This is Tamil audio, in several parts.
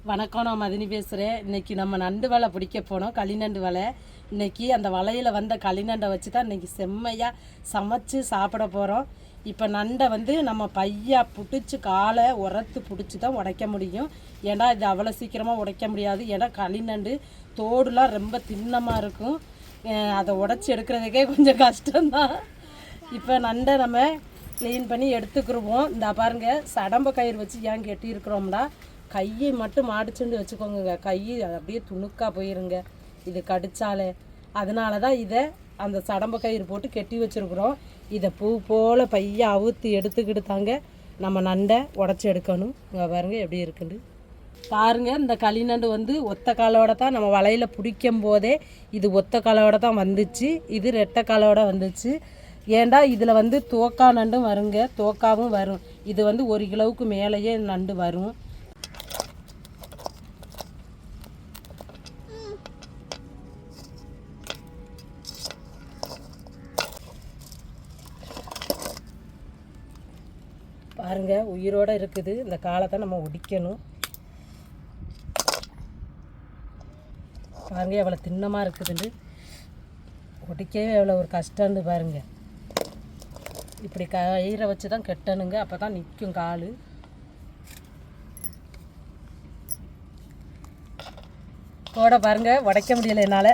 வணக்கம், நான் மதினி பேசுகிறேன். இன்றைக்கி நம்ம நண்டு வலை பிடிக்க போனோம், களிநண்டு வலை. இன்றைக்கி அந்த வலையில் வந்த களிநண்டை வச்சு தான் இன்றைக்கி செம்மையாக சமைச்சு சாப்பிட போகிறோம். இப்போ நண்டை நம்ம பையா பிடிச்சி காலை உரத்து பிடிச்சி தான் உடைக்க முடியும். ஏன்னா இது அவ்வளோ சீக்கிரமாக உடைக்க முடியாது. ஏன்னா களிநண்டு தோடுலாம் ரொம்ப திண்ணமாக இருக்கும். அதை உடச்சி எடுக்கிறதுக்கே கொஞ்சம் கஷ்டம்தான். இப்போ நண்டை நம்ம க்ளீன் பண்ணி எடுத்துக்கிடுவோம். இந்த பாருங்கள், சடம்ப கயிறு வச்சு ஏன் கெட்டியிருக்கிறோம்னா கையை மட்டும் மாடிச்சுண்டு வச்சுக்கோங்க. கை அப்படியே துணுக்காக போயிருங்க இது கடிச்சாலே. அதனால தான் இதை அந்த சடம்ப கயிறு போட்டு கெட்டி வச்சுருக்குறோம். இதை பூ போல் பையை அவுத்து எடுத்துக்கிட்டு நம்ம நண்டை உடச்சி எடுக்கணும். இங்கே பாருங்கள் எப்படி இருக்குண்டு பாருங்கள். இந்த களிநண்டு ஒத்த காலோட தான் நம்ம வலையில் பிடிக்கும் போதே இது ஒத்த காலோட தான் வந்துச்சு. இது ரெட்டை காலோட வந்துச்சு. ஏண்டா இதில் தோக்கா நண்டும் வருங்க, தோக்காவும் வரும். இது 1 கிலோவுக்கு மேலேயே நண்டு வரும். பாருங்கள், உயிரோடு இருக்குது. இந்த காலத்தை நம்ம ஒடிக்கணும். பாருங்கள் எவ்வளோ திண்ணமாக இருக்குதுண்டு. ஒடிக்கவே எவ்வளோ ஒரு கஷ்டம்னு பாருங்கள். இப்படி கயிறை வச்சு தான் கெட்டணுங்க, அப்போ தான் நிற்கும் கால். போட பாருங்கள், உடைக்க முடியலை என்னால்.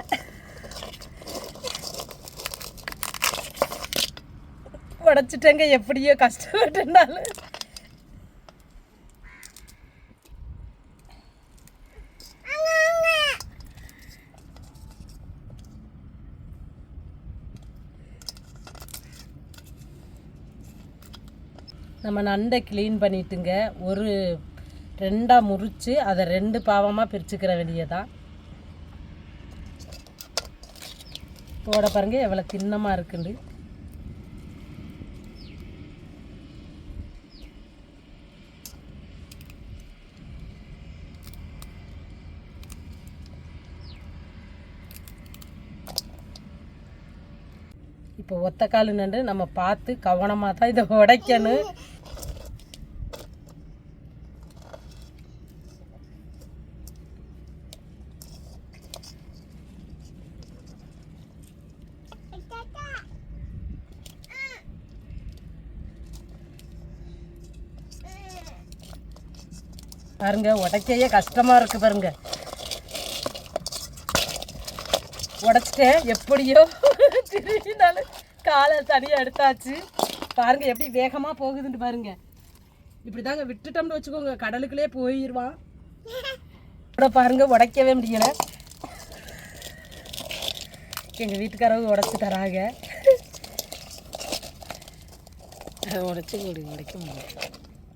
உடைச்சிட்டேங்க, எப்படியோ கஷ்டப்பட்டுனாலும். நம்ம நண்டை க்ளீன் பண்ணிட்டுங்க, ஒரு 2ஆக முறித்து அதை 2 பாவமாக பிரிச்சுக்கிற வெளியே தான். போட பாருங்கள் எவ்வளோ திண்ணமாக இருக்குண்டு. இப்போ ஒத்த கால் நண்டு நம்ம பார்த்து கவனமாக தான் இதை உடைக்கணும். பாருங்க, உடைக்கையே கஷ்டமாக இருக்குது பாருங்க. உடைச்சிட்டேன் எப்படியோ. திரும்பினாலும் காலை தனியாக எடுத்தாச்சு. பாருங்க எப்படி வேகமாக போகுதுன்னு பாருங்க. இப்படி தாங்க விட்டுட்டோம்னு வச்சுக்கோங்க, கடலுக்குள்ளே போயிடுவான். பாருங்க, உடைக்கவே முடியலை. எங்கள் வீட்டுக்காரங்க உடைச்சி தராங்க. உடைச்சி உடைக்க முடியல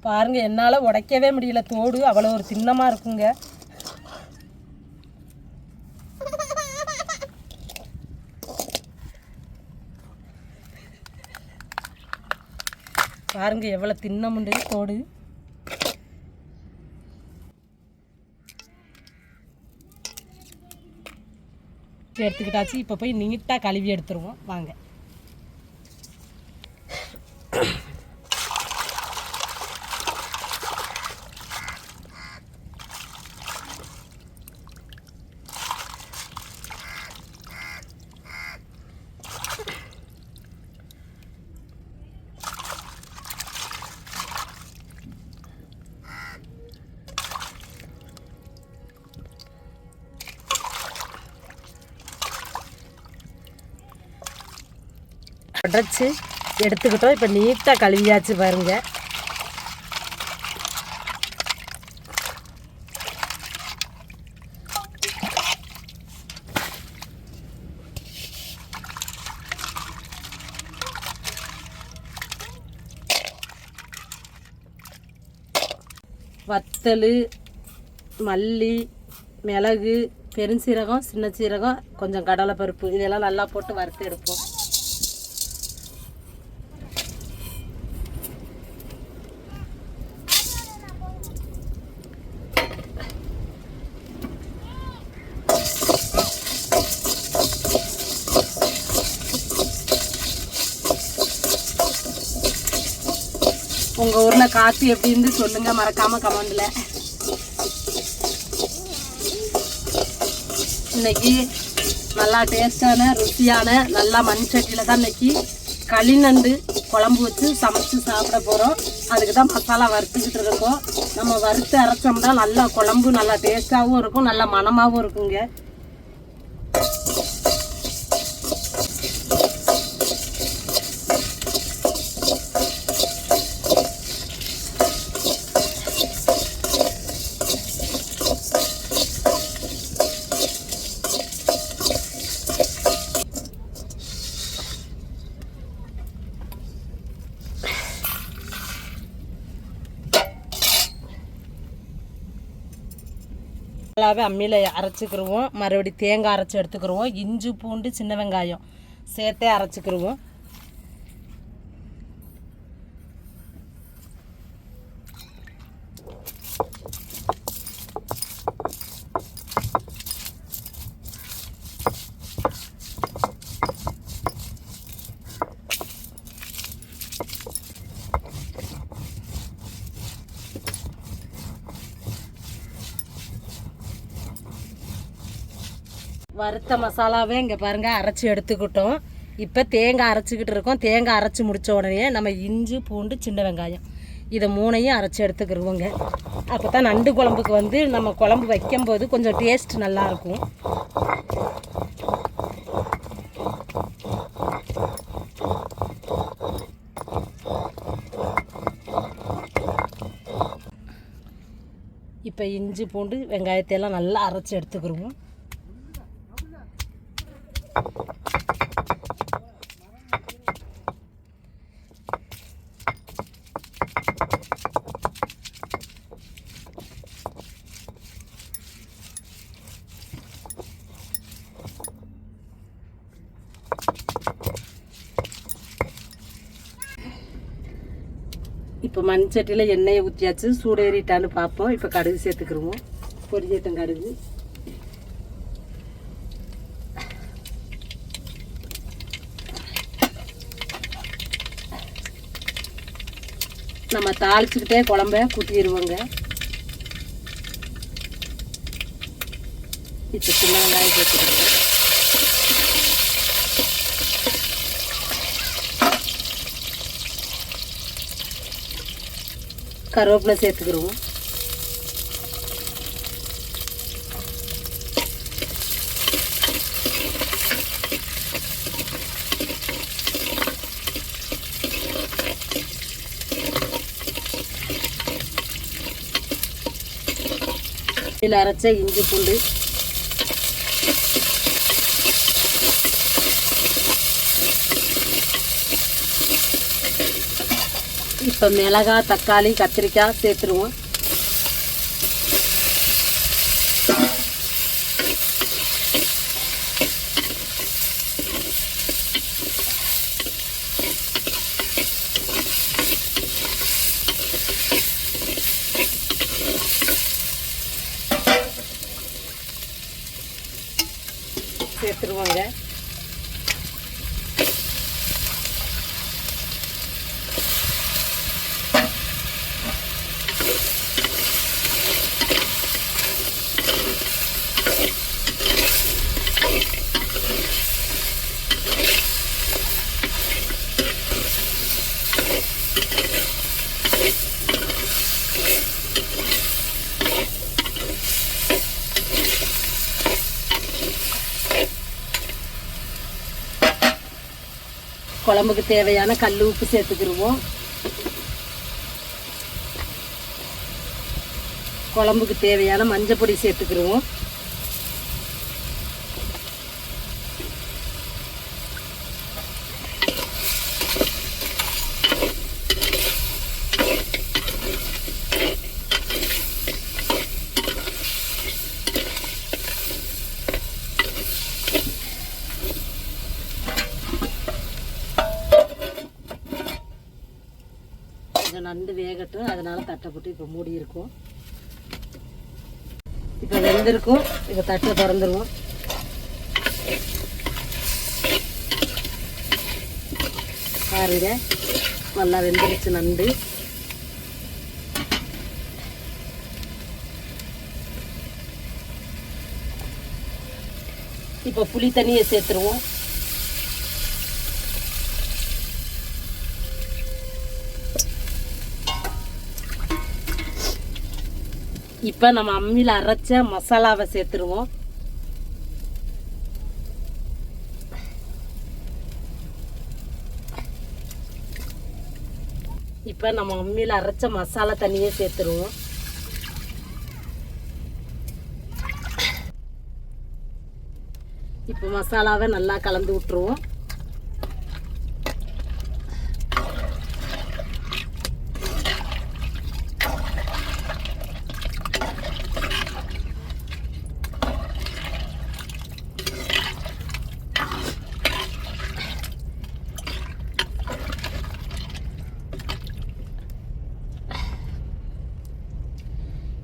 பாருங்க, என்னால் உடைக்கவே முடியல. தோடு அவ்வளோ ஒரு திண்ணமாக இருக்குங்க. பாருங்க எவ்வளோ திண்ணமுண்டு தோடு. எடுத்துக்கிட்டாச்சு. இப்போ போய் நீட்டாக கழுவி எடுத்துருவோம் வாங்க. உடைச்சி எடுத்துக்கிட்டோம். இப்போ நீட்டாக கழுவியாச்சு பாருங்க. வத்தல், மல்லி, மிளகு, பெருஞ்சீரகம், சின்ன சீரகம், கொஞ்சம் கடலைப்பருப்பு இதெல்லாம் நல்லா போட்டு வறுத்து எடுப்போம். உங்கள் ஊரில் காற்று எப்படின்னு சொல்லுங்கள், மறக்காமல் கமெண்டில். இன்னைக்கு நல்லா டேஸ்டான ருசியான நல்லா மண் சட்டியில் தான் இன்னைக்கு களிநண்டு குழம்பு வச்சு சமைச்சு சாப்பிட போகிறோம். அதுக்கு தான் மசாலா வறுத்துக்கிட்டு இருக்கோம். நம்ம வறுத்து அரைச்சோம்னா நல்லா குழம்பு நல்லா டேஸ்ட்டாகவும் இருக்கும், நல்லா மணமாகவும் இருக்குங்க. நல்லாவே அம்மியில் அரைச்சிக்கிருவோம். மறுபடியும் தேங்காய் அரைச்சி எடுத்துக்கிருவோம். இஞ்சி பூண்டு சின்ன வெங்காயம் சேர்த்தே அரைச்சிக்கிருவோம். வறுத்த மசாலாவே இங்கே பாருங்கள் அரைச்சி எடுத்துக்கிட்டோம். இப்போ தேங்காய் அரைச்சிக்கிட்டு இருக்கோம். தேங்காய் அரைச்சி முடித்த உடனே நம்ம இஞ்சி பூண்டு சின்ன வெங்காயம் இதை மூணையும் அரைச்சி எடுத்துக்கிடுவோங்க. அப்போ தான் நண்டு குழம்புக்கு வந்து நம்ம குழம்பு வைக்கும்போது கொஞ்சம் டேஸ்ட் நல்லாயிருக்கும். இப்போ இஞ்சி பூண்டு வெங்காயத்தையெல்லாம் நல்லா அரைச்சி எடுத்துக்கிடுவோம். இப்போ மண் சட்டியில் எண்ணெயை ஊற்றியாச்சு, சூடேறிட்டான்னு பார்ப்போம். இப்போ கடுகு சேர்த்துக்கிடுவோம். பொரிஞ்சேட்டம் கடுகு, நம்ம தாளிச்சுக்கிட்டே குழம்ப கூட்டிடுவோங்க. இப்போ சின்ன வெங்காயம் சேர்த்துக்கிடுவோம். கருவேப்பிலை சேர்த்துக்கிடுவோம். இதில் அரைச்ச இஞ்சி பூண்டு, இப்போ மிளகாய் தக்காளி கத்திரிக்காய் சேர்த்துருவோம். சேர்த்துருவோங்க. குழம்புக்கு தேவையான கல் உப்பு சேர்த்துக்கிடுவோம். குழம்புக்கு தேவையான மஞ்சள் பொடி சேர்த்துக்கிடுவோம். நண்டு வேகட்டும், அதனால தட்டை போட்டு இப்போ மூடி இருக்கும். இப்போ வெந்திருக்கும். இப்போ தட்டை திறந்துருவோம். பாருங்க, நல்லா வெந்துருச்சு நண்டு. இப்போ புளி தண்ணியை சேர்த்துருவோம். இப்போ நம்ம அம்மியில் அரைச்ச மசாலாவை சேர்த்துருவோம். இப்போ நம்ம அம்மியில் அரைச்ச மசாலா தண்ணியை சேர்த்துருவோம். இப்போ மசாலாவை நல்லா கலந்து விட்டுருவோம்.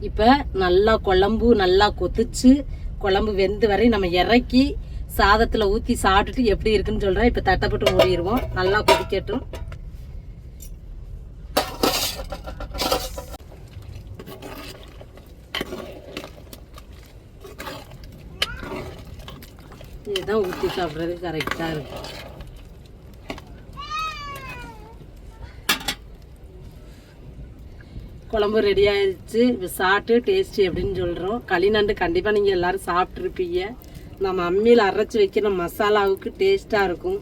இப்போ நல்லா குழம்பு நல்லா கொதிச்சு குழம்பு வெந்து வரை நம்ம இறக்கி சாதத்தில் ஊற்றி சாப்பிட்டுட்டு எப்படி இருக்குன்னு சொல்கிறேன். இப்போ தட்டப்பட்டு மூடிடுவோம். நல்லா கொதிக்கட்டும். இதுதான் ஊற்றி சாப்பிட்றது கரெக்டாக இருக்கும். குழம்பு ரெடி ஆயிடுச்சு. இப்போ சாப்பிட்டு டேஸ்ட்டு எப்படின்னு சொல்கிறோம். களிநண்டு கண்டிப்பாக நீங்கள் எல்லோரும் சாப்பிட்ருப்பீங்க. நம்ம அம்மியில் அரைச்சி வைக்கிற மசாலாவுக்கு டேஸ்ட்டாக இருக்கும்.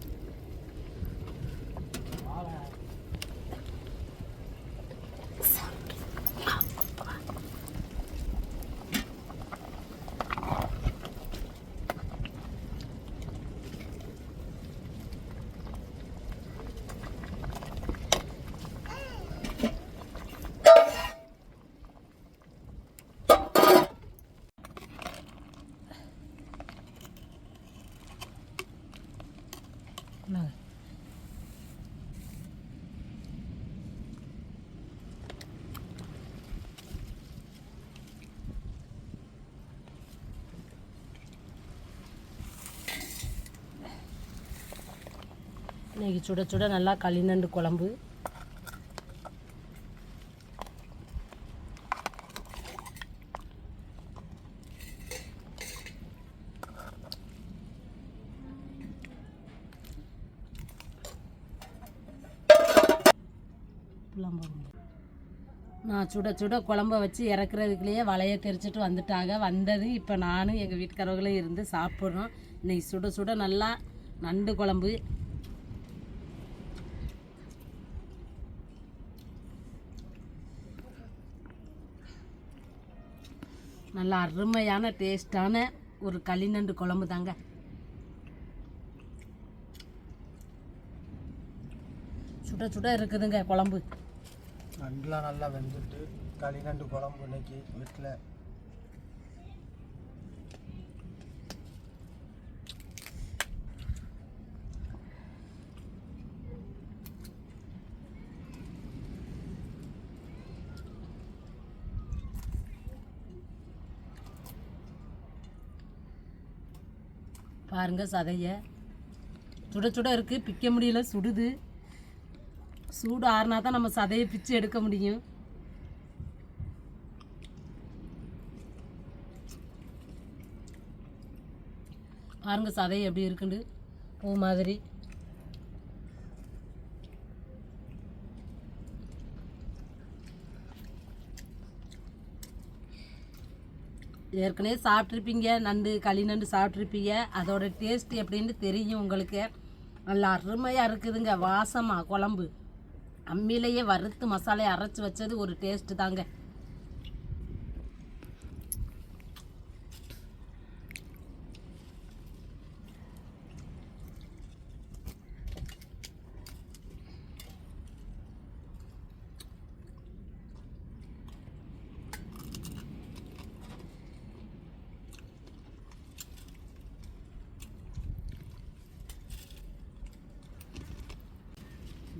இன்னைக்கு சுட சுட நல்லா களிநண்டு குழம்பு. நான் சுட சுட குழம்ப வச்சு இறக்குறதுக்குள்ளேயே வலையை தெரிச்சிட்டு வந்துட்டாங்க. வந்தது இப்போ நானும் எங்கள் வீட்டுக்காரர்களும் இருந்து சாப்பிட்றோம். இன்னைக்கு சுட சுட நல்லா நண்டு குழம்பு. நல்லா அருமையான டேஸ்டான ஒரு களிநண்டு குழம்பு தாங்க. சுட சுட இருக்குதுங்க குழம்பு. நண்டுலாம் நல்லா வெந்துட்டு களிநண்டு குழம்பு இன்னைக்கு வீட்டில். பாருங்க சதைய சுட சுட இருக்குது. பிக்க முடியல, சுடுது. சூடு ஆறுனா தான் நம்ம சதையை பிச்சு எடுக்க முடியும். பாருங்க சதை எப்படி இருக்குண்டு, பூ மாதிரி. ஏற்கனவே சாப்பிட்ருப்பீங்க, நண்டு களிநண்டு சாப்பிட்ருப்பீங்க. அதோட டேஸ்ட் எப்படின்னு தெரியும் உங்களுக்கு. நல்லா அருமையாக இருக்குதுங்க. வாசமாக குழம்பு அம்மியிலேயே வறுத்து மசாலையை அரைச்சி வச்சது ஒரு டேஸ்ட்டு தாங்க.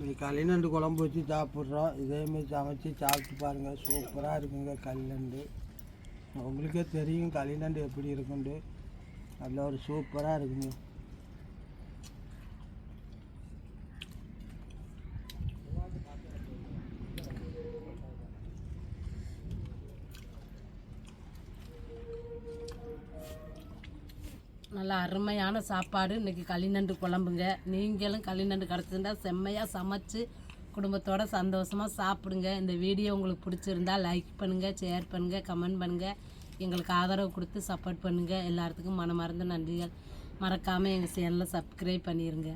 இன்னைக்கு களிநண்டு குழம்பு வச்சு சாப்பிட்றோம். இதேமாரி சமைச்சு சாப்பிட்டு பாருங்கள். சூப்பராக இருக்குங்க களிநண்டு. உங்களுக்கே தெரியும் களிநண்டு எப்படி இருக்குண்டு. நல்ல ஒரு சூப்பராக இருக்குங்க. நல்லா அருமையான சாப்பாடு இன்றைக்கி களிநண்டு குழம்புங்க. நீங்களும் களிநண்டு கிடச்சிருந்தா செம்மையாக சமைச்சு குடும்பத்தோட சந்தோஷமாக சாப்பிடுங்க. இந்த வீடியோ உங்களுக்கு பிடிச்சிருந்தா லைக் பண்ணுங்கள், ஷேர் பண்ணுங்கள், கமெண்ட் பண்ணுங்கள். எங்களுக்கு ஆதரவு கொடுத்து சப்போர்ட் பண்ணுங்கள். எல்லாத்துக்கும் மனமார்ந்த நன்றிகள். மறக்காமல் எங்கள் சேனலை சப்ஸ்கிரைப் பண்ணிடுங்க.